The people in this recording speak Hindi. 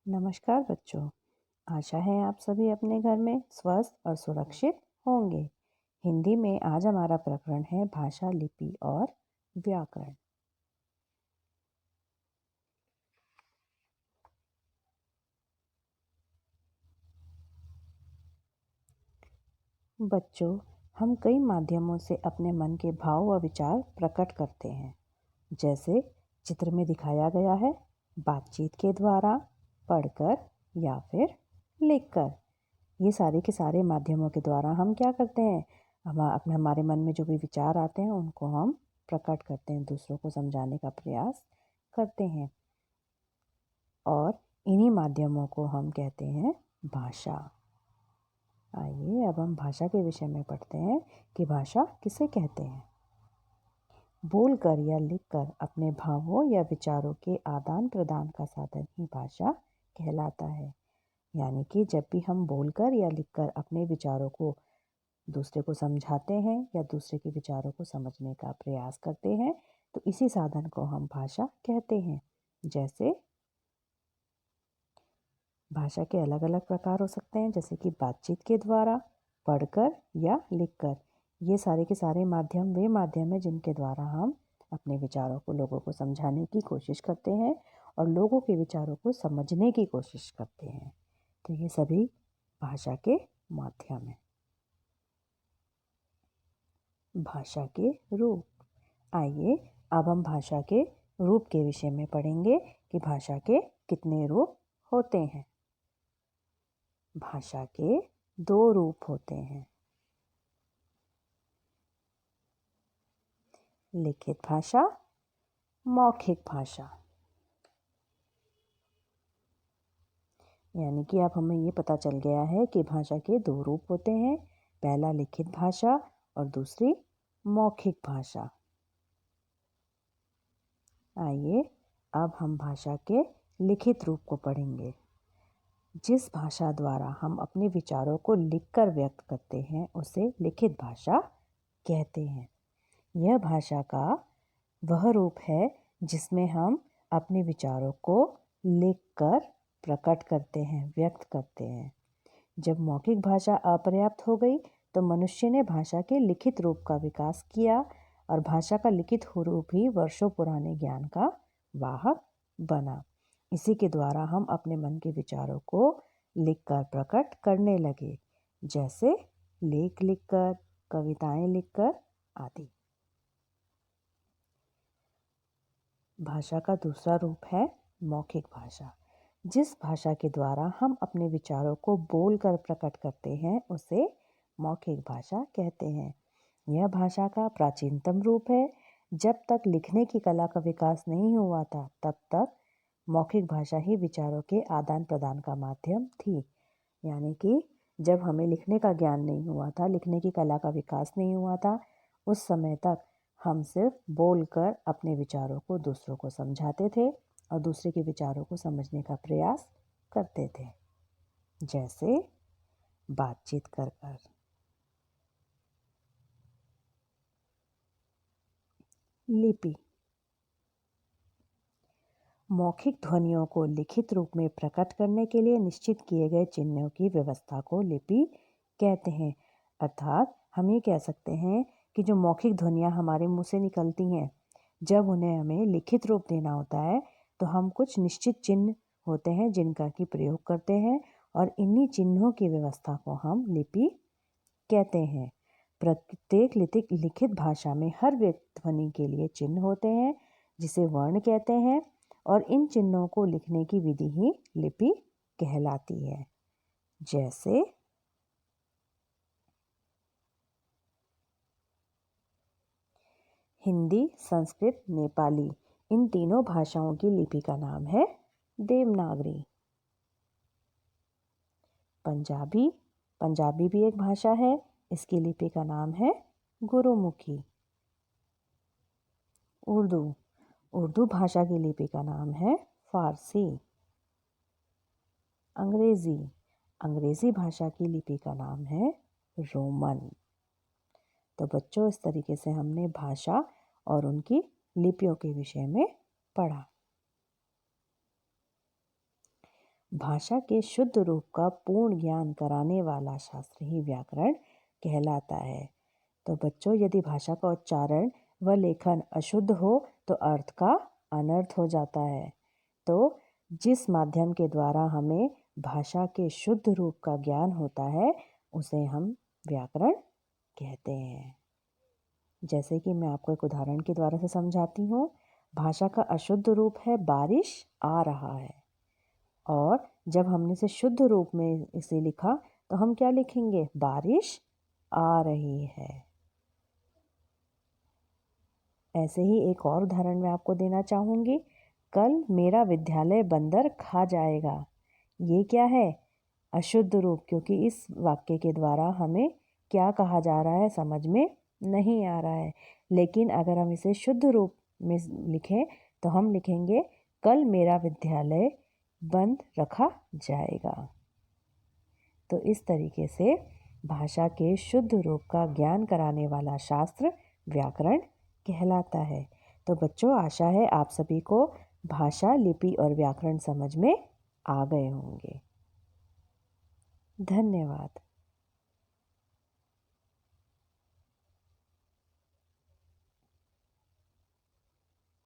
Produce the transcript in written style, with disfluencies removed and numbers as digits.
नमस्कार बच्चों। आशा है आप सभी अपने घर में स्वस्थ और सुरक्षित होंगे। हिंदी में आज हमारा प्रकरण है भाषा, लिपि और व्याकरण। बच्चों, हम कई माध्यमों से अपने मन के भाव व विचार प्रकट करते हैं। जैसे चित्र में दिखाया गया है, बातचीत के द्वारा, पढ़कर या फिर लिखकर। ये सारे के सारे माध्यमों के द्वारा हम क्या करते हैं, हमारे मन में जो भी विचार आते हैं उनको हम प्रकट करते हैं, दूसरों को समझाने का प्रयास करते हैं। और इन्हीं माध्यमों को हम कहते हैं भाषा। आइए अब हम भाषा के विषय में पढ़ते हैं कि भाषा किसे कहते हैं। बोलकर या लिखकर अपने भावों या विचारों के आदान प्रदान का साधन ही भाषा कहलाता है। यानी कि जब भी हम बोलकर या लिखकर अपने विचारों को दूसरे को समझाते हैं या दूसरे के विचारों को समझने का प्रयास करते हैं, तो इसी साधन को हम भाषा कहते हैं। जैसे भाषा के अलग अलग प्रकार हो सकते हैं, जैसे कि बातचीत के द्वारा, पढ़कर या लिखकर। ये सारे के सारे माध्यम वे माध्यम हैं जिनके द्वारा हम अपने विचारों को लोगों को समझाने की कोशिश करते हैं और लोगों के विचारों को समझने की कोशिश करते हैं। तो ये सभी भाषा के माध्यम हैं। भाषा के रूप। आइए अब हम भाषा के रूप के विषय में पढ़ेंगे कि भाषा के कितने रूप होते हैं। भाषा के 2 रूप होते हैं, लिखित भाषा, मौखिक भाषा। यानी कि अब हमें ये पता चल गया है कि भाषा के 2 रूप होते हैं, पहला लिखित भाषा और दूसरी मौखिक भाषा। आइए अब हम भाषा के लिखित रूप को पढ़ेंगे। जिस भाषा द्वारा हम अपने विचारों को लिखकर व्यक्त करते हैं उसे लिखित भाषा कहते हैं। यह भाषा का वह रूप है जिसमें हम अपने विचारों को लिखकर प्रकट करते हैं, व्यक्त करते हैं। जब मौखिक भाषा अपर्याप्त हो गई तो मनुष्य ने भाषा के लिखित रूप का विकास किया और भाषा का लिखित रूप ही वर्षों पुराने ज्ञान का वाहक बना। इसी के द्वारा हम अपने मन के विचारों को लिखकर प्रकट करने लगे, जैसे लेख लिखकर, कविताएं लिखकर आदि। भाषा का दूसरा रूप है मौखिक भाषा। जिस भाषा के द्वारा हम अपने विचारों को बोलकर प्रकट करते हैं उसे मौखिक भाषा कहते हैं। यह भाषा का प्राचीनतम रूप है। जब तक लिखने की कला का विकास नहीं हुआ था तब तक मौखिक भाषा ही विचारों के आदान प्रदान का माध्यम थी। यानी कि जब हमें लिखने का ज्ञान नहीं हुआ था, लिखने की कला का विकास नहीं हुआ था, उस समय तक हम सिर्फ बोलकर अपने विचारों को दूसरों को समझाते थे और दूसरे के विचारों को समझने का प्रयास करते थे, जैसे बातचीत कर कर। लिपि। मौखिक ध्वनियों को लिखित रूप में प्रकट करने के लिए निश्चित किए गए चिन्हों की व्यवस्था को लिपि कहते हैं। अर्थात हम ये कह सकते हैं कि जो मौखिक ध्वनियाँ हमारे मुंह से निकलती हैं, जब उन्हें हमें लिखित रूप देना होता है तो हम कुछ निश्चित चिन्ह होते हैं जिनका की प्रयोग करते हैं और इन्हीं चिन्हों की व्यवस्था को हम लिपि कहते हैं। प्रत्येक लिखित भाषा में हर ध्वनि के लिए चिन्ह होते हैं जिसे वर्ण कहते हैं और इन चिन्हों को लिखने की विधि ही लिपि कहलाती है। जैसे हिंदी, संस्कृत, नेपाली, इन तीनों भाषाओं की लिपि का नाम है देवनागरी। पंजाबी, पंजाबी भी एक भाषा है, इसकी लिपि का नाम है गुरुमुखी। उर्दू, उर्दू भाषा की लिपि का नाम है फारसी। अंग्रेजी, अंग्रेजी भाषा की लिपि का नाम है रोमन। तो बच्चों, इस तरीके से हमने भाषा और उनकी लिपियों के विषय में पढ़ा। भाषा के शुद्ध रूप का पूर्ण ज्ञान कराने वाला शास्त्र ही व्याकरण कहलाता है। तो बच्चों, यदि भाषा का उच्चारण व लेखन अशुद्ध हो तो अर्थ का अनर्थ हो जाता है। तो जिस माध्यम के द्वारा हमें भाषा के शुद्ध रूप का ज्ञान होता है उसे हम व्याकरण कहते हैं। जैसे कि मैं आपको एक उदाहरण के द्वारा से समझाती हूँ। भाषा का अशुद्ध रूप है बारिश आ रहा है, और जब हमने इसे शुद्ध रूप में इसे लिखा तो हम क्या लिखेंगे? बारिश आ रही है। ऐसे ही एक और उदाहरण मैं आपको देना चाहूँगी। कल मेरा विद्यालय बंदर खा जाएगा। ये क्या है? अशुद्ध रूप, क्योंकि इस वाक्य के द्वारा हमें क्या कहा जा रहा है समझ में नहीं आ रहा है। लेकिन अगर हम इसे शुद्ध रूप में लिखें तो हम लिखेंगे कल मेरा विद्यालय बंद रखा जाएगा। तो इस तरीके से भाषा के शुद्ध रूप का ज्ञान कराने वाला शास्त्र व्याकरण कहलाता है। तो बच्चों, आशा है आप सभी को भाषा, लिपि और व्याकरण समझ में आ गए होंगे। धन्यवाद।